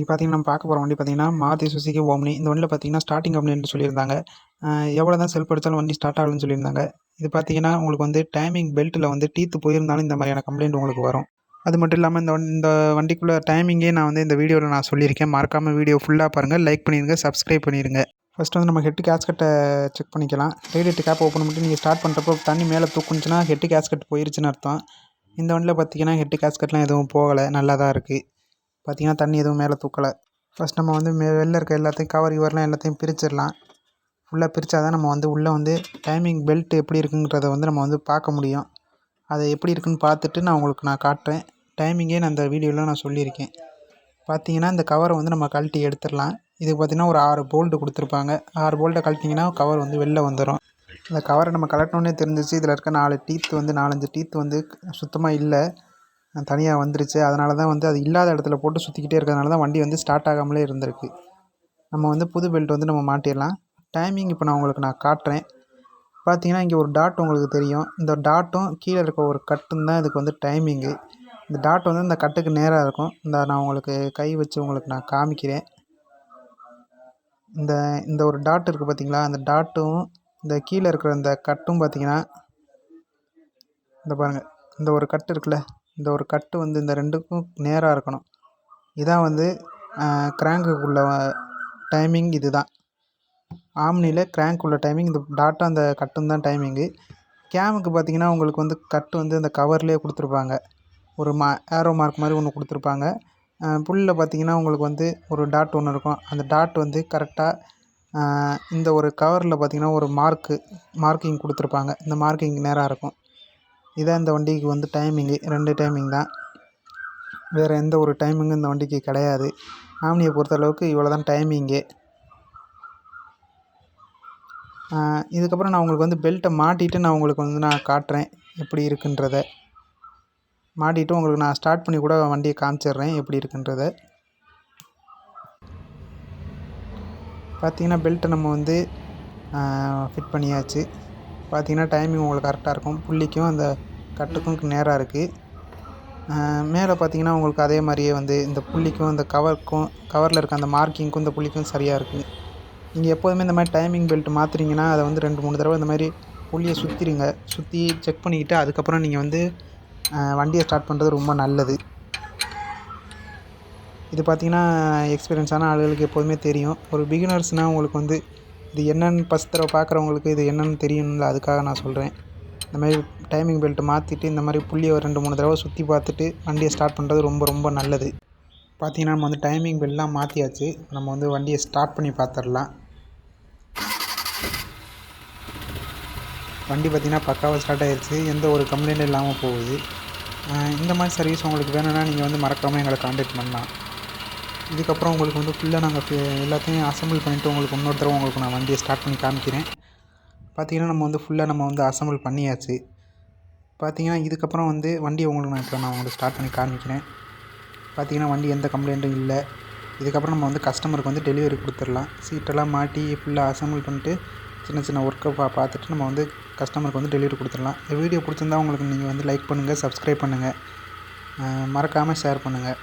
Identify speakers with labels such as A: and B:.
A: இன்றைக்கி பார்த்திங்கன்னா நம்ம பார்க்க போகிற வண்டி பார்த்திங்கன்னா மாருதி சுசுகி ஓம்னி. இந்த வண்டியில் பார்த்திங்கன்னா ஸ்டார்டிங் கம்ப்ளைண்ட் சொல்லியிருந்தாங்க. எவ்வளோ தான் செல்ஃப் அடித்தாலும் வண்டி ஸ்டார்ட் ஆகலன்னு சொல்லியிருந்தாங்க. இது பார்த்திங்கன்னா உங்களுக்கு வந்து டைமிங் பெல்ட்டில் வந்து டீத்து போயிருந்தாலும் இந்த மாதிரியான கம்ப்ளைண்ட் உங்களுக்கு வரும். அது மட்டும் இல்லாமல் இந்த வண்டிக்குள்ளே டைமிங்கே நான் வந்து இந்த வீடியோவில் நான் சொல்லியிருக்கேன். மறக்காமல் வீடியோ ஃபுல்லாக பாருங்கள், லைக் பண்ணிடுங்க, சப்ஸ்கிரைப் பண்ணிடுங்க. ஃபஸ்ட்டு வந்து நம்ம ஹெட்டு கேஸ்கெட்டை செக் பண்ணிக்கலாம். ரேடியேட்டர் கேப் ஓப்பன் பண்ணிட்டு நீங்கள் ஸ்டார்ட் பண்ணுறப்போ தண்ணி மேலே தூக்குனுச்சுன்னா ஹெட்டு கேஸ்கெட் போயிருச்சுன்னு அர்த்தம். இந்த வண்டியில் பார்த்திங்கன்னா ஹெட்டு கேஸ்கெட்லாம் எதுவும் போகலை, நல்லா தான் இருக்குது. பார்த்திங்கன்னா தண்ணி எதுவும் மேலே தூக்கலை. ஃபஸ்ட் நம்ம வந்து வெளில இருக்க எல்லாத்தையும் கவர் கிவர்லாம் எல்லாத்தையும் பிரிச்சிடலாம். ஃபுல்லாக பிரித்தா தான் நம்ம வந்து உள்ளே வந்து டைமிங் பெல்ட் எப்படி இருக்குங்கிறத வந்து நம்ம வந்து பார்க்க முடியும். அதை எப்படி இருக்குன்னு பார்த்துட்டு நான் உங்களுக்கு காட்டுறேன். டைமிங்கே நான் இந்த வீடியோவில் நான் சொல்லியிருக்கேன். பார்த்திங்கன்னா இந்த கவரை வந்து நம்ம கழட்டி எடுத்துடலாம். இதுக்கு பார்த்திங்கன்னா ஒரு 6 போல்ட்டு கொடுத்துருப்பாங்க. 6 போல்ட்டை கழட்டிங்கன்னா கவர் வந்து வெளில வந்துடும். இந்த கவரை நம்ம கழட்டினோன்னே தெரிஞ்சிச்சு, இதில் இருக்க 4 டீத்து வந்து 4-5 டீத்து வந்து சுத்தமாக இல்லை, தனியாக வந்துருச்சு. அதனால தான் வந்து அது இல்லாத இடத்துல போட்டு சுற்றிக்கிட்டே இருக்கிறதுனால தான் வண்டி வந்து ஸ்டார்ட் ஆகாமலே இருந்திருக்கு. நம்ம வந்து புது பெல்ட் வந்து நம்ம மாட்டிடலாம். டைமிங் இப்போ நான் காட்டுறேன். பார்த்தீங்கன்னா இங்கே ஒரு டாட் உங்களுக்கு தெரியும். இந்த டாட்டும் கீழே இருக்க ஒரு கட்டும் தான் இதுக்கு வந்து டைமிங்கு. இந்த டாட் வந்து இந்த கட்டுக்கு நேராக இருக்கும். நான் உங்களுக்கு கை வச்சு உங்களுக்கு நான் காமிக்கிறேன். இந்த ஒரு டாட் இருக்குது பார்த்தீங்களா, அந்த டாட்டும் இந்த கீழே இருக்கிற இந்த கட்டும் பார்த்தீங்கன்னா, இந்த பாருங்கள், இந்த ஒரு கட்டு இருக்குல்ல, இந்த ஒரு கட்டு வந்து இந்த 2க்கும் நேராக இருக்கணும். இதான் வந்து கிராங்குக்குள்ள டைமிங். இது தான் ஆம்னியில் கிராங்க் உள்ள டைமிங். இந்த டாட்டும் அந்த கட்டும் தான் டைமிங்கு. கேமுக்கு பார்த்திங்கன்னா உங்களுக்கு வந்து கட்டு வந்து அந்த கவர்லேயே கொடுத்துருப்பாங்க. ஒரு ஏரோ மார்க் மாதிரி ஒன்று கொடுத்துருப்பாங்க. புல்லில் பார்த்திங்கன்னா உங்களுக்கு வந்து ஒரு டாட் ஒன்று இருக்கும். அந்த டாட் வந்து கரெக்டாக இந்த ஒரு கவரில் பார்த்திங்கன்னா ஒரு மார்க்கிங் கொடுத்துருப்பாங்க. இந்த மார்க்கிங் நேராக இருக்கும். இதான் இந்த வண்டிக்கு வந்து டைமிங்கு. 2 டைமிங் தான், வேறு எந்த ஒரு டைமிங்கும் இந்த வண்டிக்கு கிடையாது. ஆம்னியை பொறுத்தளவுக்கு இவ்வளோ தான் டைமிங்கு. இதுக்கப்புறம் நான் உங்களுக்கு வந்து பெல்ட்டை மாட்டிட்டு நான் உங்களுக்கு வந்து நான் காட்டுறேன் எப்படி இருக்குன்றத. மாட்டிட்டு உங்களுக்கு நான் ஸ்டார்ட் பண்ணி கூட வண்டியை காமிச்சிடுறேன் எப்படி இருக்குன்றத. பார்த்திங்கன்னா பெல்ட்டை நம்ம வந்து ஃபிட் பண்ணியாச்சு. பார்த்திங்கன்னா டைமிங் உங்களுக்கு கரெக்டாக இருக்கும். புள்ளிக்கும் அந்த கட்டுக்கும் நேராக இருக்குது. மேலே பார்த்திங்கன்னா உங்களுக்கு அதே மாதிரியே வந்து இந்த புள்ளிக்கும் இந்த கவரில் இருக்க அந்த மார்க்கிங்க்கும் இந்த புள்ளிக்கும் சரியாக இருக்குது. நீங்கள் எப்போதுமே இந்த மாதிரி டைமிங் பெல்ட் மாற்றுறீங்கன்னா அதை வந்து 2-3 தடவை இந்த மாதிரி புள்ளியை சுற்றி செக் பண்ணிக்கிட்டு அதுக்கப்புறம் நீங்கள் வந்து வண்டியை ஸ்டார்ட் பண்ணுறது ரொம்ப நல்லது. இது பார்த்திங்கன்னா எக்ஸ்பீரியன்ஸான ஆளுகளுக்கு எப்போதுமே தெரியும். ஒரு பிகினர்ஸ்னால் உங்களுக்கு வந்து இது என்னென்னு ஃபஸ்ட் தடவை பார்க்குறவங்களுக்கு இது என்னென்னு தெரியணும்ல, அதுக்காக நான் சொல்கிறேன். இந்த மாதிரி டைமிங் பெல்ட்டு மாற்றிட்டு இந்த மாதிரி புள்ளியை ஒரு 2-3 தடவை சுற்றி பார்த்துட்டு வண்டியை ஸ்டார்ட் பண்ணுறது ரொம்ப ரொம்ப நல்லது. பார்த்திங்கன்னா நம்ம வந்து டைமிங் பெல்ட்லாம் மாற்றியாச்சு. நம்ம வந்து வண்டியை ஸ்டார்ட் பண்ணி பார்த்துடலாம். வண்டி பார்த்திங்கன்னா பக்காவாக ஸ்டார்ட் ஆகிடுச்சு. எந்த ஒரு கம்ப்ளைண்ட்டும் இல்லாமல் போகுது. இந்த மாதிரி சர்வீஸ் உங்களுக்கு வேணும்னா நீங்கள் வந்து மறக்காமல் எங்களை கான்டாக்ட் பண்ணலாம். இதுக்கப்புறம் உங்களுக்கு வந்து ஃபுல்லாக நாங்கள் எல்லாத்தையும் அசம்பிள் பண்ணிவிட்டு உங்களுக்கு இன்னொரு தடவை உங்களுக்கு நான் வண்டியை ஸ்டார்ட் பண்ணி காமிக்கிறேன். பார்த்திங்கன்னா நம்ம வந்து ஃபுல்லாக அசம்பிள் பண்ணியாச்சு. பார்த்திங்கன்னா இதுக்கப்புறம் வந்து வண்டியை உங்களுக்கு நான் உங்களுக்கு ஸ்டார்ட் பண்ணி காமிக்கிறேன். பார்த்திங்கன்னா வண்டி எந்த கம்ப்ளைண்ட்டும் இல்லை. இதுக்கப்புறம் நம்ம வந்து கஸ்டமருக்கு வந்து டெலிவரி கொடுத்துடலாம். சீட்டெல்லாம் மாட்டி ஃபுல்லாக அசம்பிள் பண்ணிட்டு சின்ன ஒர்க்கை பார்த்துட்டு நம்ம வந்து கஸ்டமருக்கு வந்து டெலிவரி கொடுத்துடலாம். இந்த வீடியோ பிடிச்சிருந்தா உங்களுக்கு நீங்கள் வந்து லைக் பண்ணுங்கள், சப்ஸ்கிரைப் பண்ணுங்கள், மறக்காமல் ஷேர் பண்ணுங்கள்.